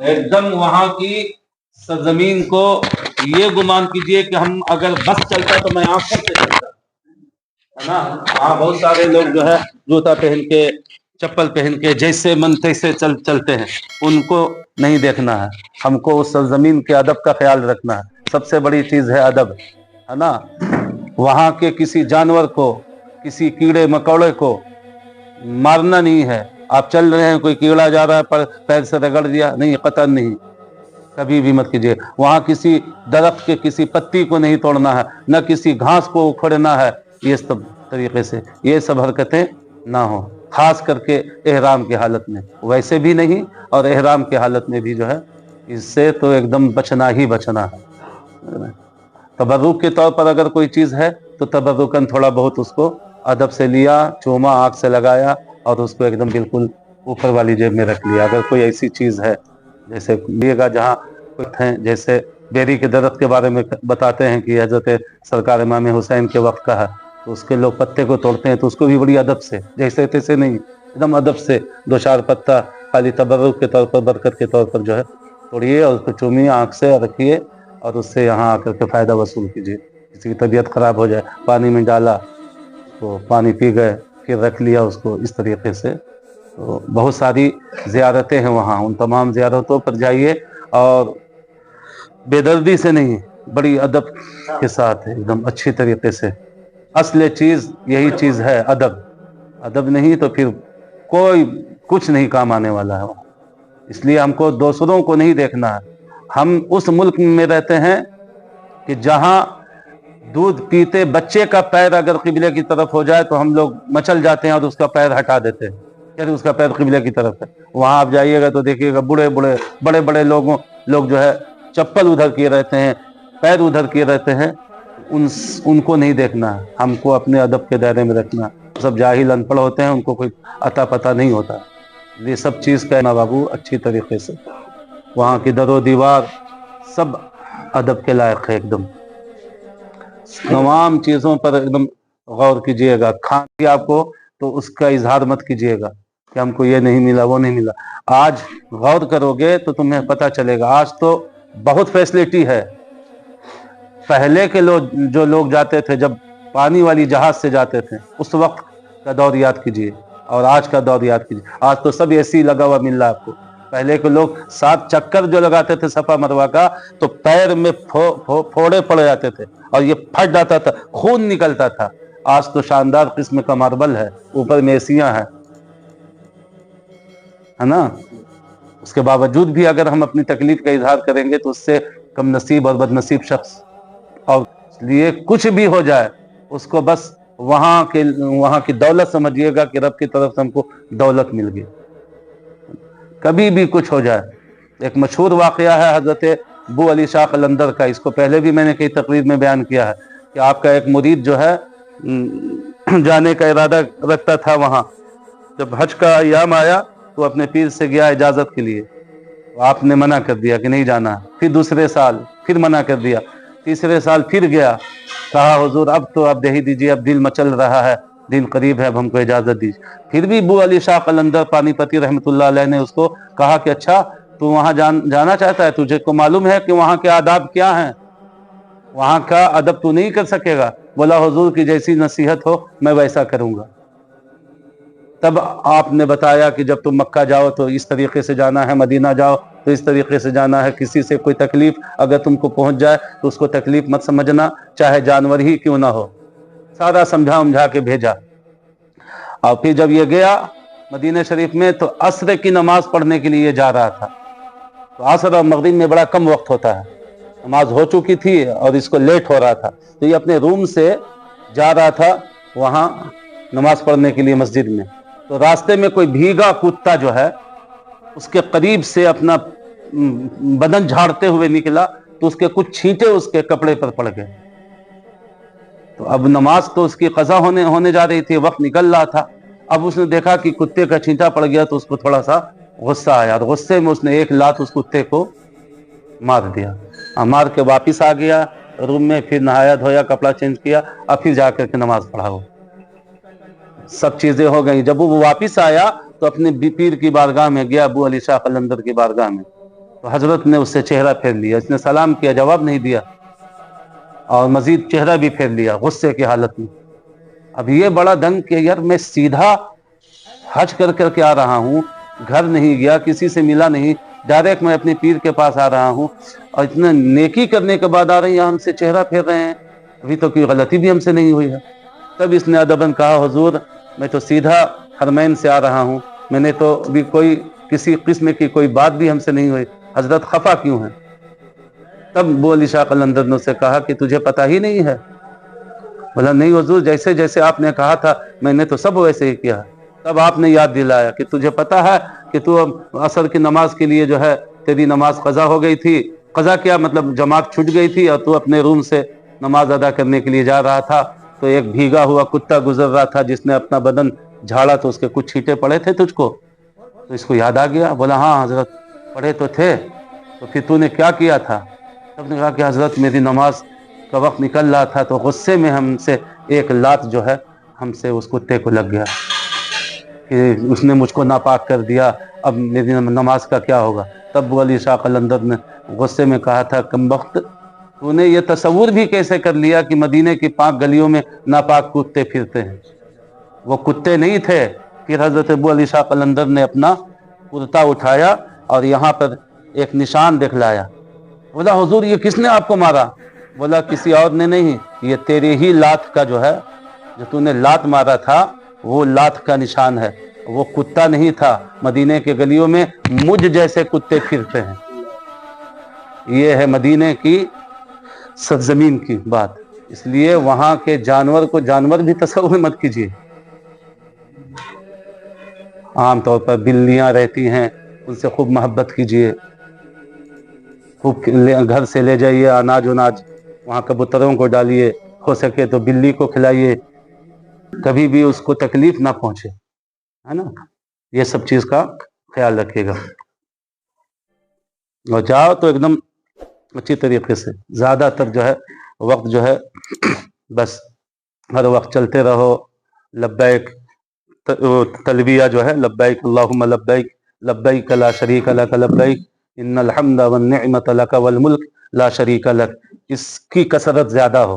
एकदम वहां की सरजमीन को ये गुमान कीजिए कि हम अगर बस चलता तो मैं आंखों से चलता, है ना। वहाँ बहुत सारे लोग जो है जूता पहन के, चप्पल पहन के जैसे मन तैसे चलते हैं, उनको नहीं देखना है। हमको उस सरजमीन के अदब का ख्याल रखना है। सबसे बड़ी चीज है अदब, है ना। वहां के किसी जानवर को, किसी कीड़े मकोड़े को मारना नहीं है। आप चल रहे हैं, कोई कीड़ा जा रहा है, पर पैर से रगड़ दिया, नहीं, कतई नहीं, कभी भी मत कीजिए। वहां किसी दरख्त के किसी पत्ती को नहीं तोड़ना है, न किसी घास को उखड़ना है। ये सब तरीके से ये सब हरकतें ना हो, खास करके एहराम की हालत में, वैसे भी नहीं और एहराम की हालत में भी जो है, इससे तो एकदम बचना ही बचना है। तबर्रुक के तौर पर अगर कोई चीज़ है तो तबर्रुकन थोड़ा बहुत उसको अदब से लिया, चूमा, आँख से लगाया और उसको एकदम बिल्कुल ऊपर वाली जेब में रख लिया। अगर कोई ऐसी चीज़ है, जैसे लिएगा जहाँ कुछ हैं, जैसे बेरी के दरख्त के बारे में बताते हैं कि हजरत सरकार इमाम हुसैन के वक्त का है, तो उसके लोग पत्ते को तोड़ते हैं तो उसको भी बड़ी अदब से, जैसे तैसे नहीं, एकदम अदब से दो चार पत्ता खाली तबर्रुक के तौर पर, बरकत के तौर पर जो है तोड़िए और उसको चूमिए, आँख से रखिए और उससे यहाँ आकर के फ़ायदा वसूल कीजिए। किसी की तबीयत ख़राब हो जाए, पानी में डाला तो पानी पी गए, फिर रख लिया उसको, इस तरीके से। तो बहुत सारी ज़ियारतें हैं वहाँ, उन तमाम ज़ियारतों पर जाइए और बेदर्दी से नहीं, बड़ी अदब के साथ एकदम अच्छी तरीके से। असली चीज़ यही चीज़ है, अदब। अदब नहीं तो फिर कोई कुछ नहीं काम आने वाला है। इसलिए हमको दूसरों को नहीं देखना है। हम उस मुल्क में रहते हैं कि जहाँ दूध पीते बच्चे का पैर अगर किबले की तरफ हो जाए तो हम लोग मचल जाते हैं और उसका पैर हटा देते हैं, यानी उसका पैर किबले की तरफ है। वहाँ आप जाइएगा तो देखिएगा बड़े बड़े लोग जो है चप्पल उधर किए रहते हैं, पैर उधर किए रहते हैं। उनको नहीं देखना, हमको अपने अदब के दायरे में रखना। सब जाहिल अनपढ़ होते हैं, उनको कोई अता पता नहीं होता। ये सब चीज़ कहना बाबू अच्छी तरीके से, वहाँ की दरो दीवार सब अदब के लायक है एकदम। तमाम चीज़ों पर एकदम गौर कीजिएगा। खाने आपको तो उसका इजहार मत कीजिएगा कि हमको ये नहीं मिला, वो नहीं मिला। आज गौर करोगे तो तुम्हें पता चलेगा। आज तो बहुत फैसिलिटी है। पहले के जो लोग जाते थे, जब पानी वाली जहाज से जाते थे, उस वक्त का दौर याद कीजिए और आज का दौर याद कीजिए। आज तो सब एसी लगा हुआ मिल रहा है आपको। पहले के लोग 7 चक्कर जो लगाते थे सफा मरवा का, तो पैर में फोड़े पड़ जाते थे और ये फट जाता था, खून निकलता था। आज तो शानदार किस्म का मार्बल है, ऊपर में एसियां हैं, है ना। उसके बावजूद भी अगर हम अपनी तकलीफ का इजहार करेंगे तो उससे कम नसीब और बदनसीब शख्स। और इसलिए कुछ भी हो जाए उसको बस वहाँ की दौलत समझिएगा कि रब की तरफ से हमको दौलत मिल गई। कभी भी कुछ हो जाए। एक मशहूर वाक़या है हज़रत अबू अली शाह कलंदर का, इसको पहले भी मैंने कई तकरीर में बयान किया है कि आपका एक मुरीद जो है जाने का इरादा रखता था वहाँ। जब हज का अय्याम आया तो अपने पीर से गया इजाज़त के लिए, तो आपने मना कर दिया कि नहीं जाना। फिर दूसरे साल फिर मना कर दिया, तीसरे साल फिर गया, कहा हुजूर अब तो आप दे ही दीजिए, अब दिल मचल रहा है, दिन करीब है, अब हमको इजाज़त दीजिए। फिर भी अबू अली शाह कलंदर पानीपती रहमतुल्लाह अलैह ने उसको कहा कि अच्छा तू वहाँ जाना चाहता है, तुझे को मालूम है कि वहाँ के आदाब क्या हैं, वहाँ का अदब तू नहीं कर सकेगा। बोला हुजूर की जैसी नसीहत हो मैं वैसा करूँगा। तब आपने बताया कि जब तुम मक्का जाओ तो इस तरीके से जाना है, मदीना जाओ तो इस तरीके से जाना है। किसी से कोई तकलीफ अगर तुमको पहुंच जाए तो उसको तकलीफ मत समझना, चाहे जानवर ही क्यों ना हो। सारा समझा के भेजा। और फिर जब ये गया मदीना शरीफ में तो असर की नमाज पढ़ने के लिए जा रहा था। तो असर और मगरिब में बड़ा कम वक्त होता है, नमाज हो चुकी थी और इसको लेट हो रहा था। तो ये अपने रूम से जा रहा था वहाँ नमाज पढ़ने के लिए मस्जिद में। तो रास्ते में कोई भीगा कुत्ता जो है उसके करीब से अपना बदन झाड़ते हुए निकला, तो उसके कुछ छींटे उसके कपड़े पर पड़ गए। तो अब नमाज तो उसकी कज़ा होने जा रही थी, वक्त निकल रहा था। अब उसने देखा कि कुत्ते का छींटा पड़ गया तो उसको थोड़ा सा गुस्सा आया और गुस्से में उसने एक लात उस कुत्ते को मार दिया। मार के वापिस आ गया रूम में, फिर नहाया धोया, कपड़ा चेंज किया और फिर जाकर के नमाज पढ़ा। वो सब चीजें हो गई। जब वो वापिस आया तो अपने पीर की बारगाह में गया, अबू अली शाह कलंदर की बारगाह में। تو حضرت نے اس سے چہرہ پھیر لیا، اس نے سلام کیا، جواب نہیں دیا، اور مزید چہرہ بھی پھیر لیا غصے کی حالت میں۔ اب یہ بڑا دنگ کہ یار میں سیدھا حج کر کر کے آ رہا ہوں، گھر نہیں گیا، کسی سے ملا نہیں، ڈائریکٹ میں اپنے پیر کے پاس آ رہا ہوں، اور اتنا نیکی کرنے کے بعد آ رہے ہیں، ہم سے چہرہ پھیر رہے ہیں، ابھی تو کوئی غلطی بھی ہم سے نہیں ہوئی ہے۔ تب اس نے ادباً کہا حضور میں تو سیدھا حرمین سے آ رہا ہوں، میں نے تو ابھی کوئی کسی قسم کی کوئی بات بھی ہم سے نہیں ہوئی، حضرت خفا کیوں ہیں؟ تب ابو علی شاہ قلندر نے اسے کہا کہ تجھے پتہ ہی نہیں ہے؟ بولا نہیں حضور، جیسے جیسے آپ نے کہا تھا میں نے تو سب ویسے ہی کیا۔ تب آپ نے یاد دلایا کہ تجھے پتہ ہے کہ تو عصر کی نماز کے لیے جو ہے تیری نماز قضا ہو گئی تھی، قضا کیا مطلب جماعت چھوٹ گئی تھی، اور تو اپنے روم سے نماز ادا کرنے کے لیے جا رہا تھا، تو ایک بھیگا ہوا کتا گزر رہا تھا جس نے اپنا بدن جھاڑا تو اس کے کچھ چھینٹے پڑے تھے تجھ کو، تو اس کو یاد آ گیا۔ بولا ہاں حضرت پڑھے تو تھے، تو پھر تو نے کیا کیا تھا؟ تب نے کہا کہ حضرت میری نماز کا وقت نکل رہا تھا تو غصے میں ہم سے ایک لات جو ہے ہم سے اس کتے کو لگ گیا کہ اس نے مجھ کو ناپاک کر دیا، اب میری نماز کا کیا ہوگا؟ تب ولی شاہ قلندر نے غصے میں کہا تھا کمبخت تو نے یہ تصور بھی کیسے کر لیا کہ مدینے کی پاک گلیوں میں ناپاک کتے پھرتے ہیں؟ وہ کتے نہیں تھے۔ پھر حضرت ابو علی شاہ قلندر نے اپنا کرتا اٹھایا اور یہاں پر ایک نشان دکھلایا۔ بولا حضور یہ کس نے آپ کو مارا؟ بولا کسی اور نے نہیں، یہ تیرے ہی لات کا جو ہے، جو تو نے لات مارا تھا وہ لات کا نشان ہے، وہ کتا نہیں تھا، مدینے کے گلیوں میں مجھ جیسے کتے پھرتے ہیں۔ یہ ہے مدینے کی سرزمین کی بات، اس لیے وہاں کے جانور کو جانور بھی تصور مت کیجیے۔ عام طور پر بلیاں رہتی ہیں، ان سے خوب محبت کیجیے، خوب گھر سے لے جائیے اناج وہاں کبوتروں کو ڈالیے، ہو سکے تو بلی کو کھلائیے، کبھی بھی اس کو تکلیف نہ پہنچے، ہے نا؟ یہ سب چیز کا خیال رکھیے گا، اور جاؤ تو ایک دم اچھی طریقے سے، زیادہ تر جو ہے وقت جو ہے بس ہر وقت چلتے رہو، لبیک تلبیہ جو ہے لبیک اللہم لبیک لبیک لا شریک لک لبیک ان الحمد والنعمت لک والملک لا شریک لک، اس کی کثرت زیادہ ہو،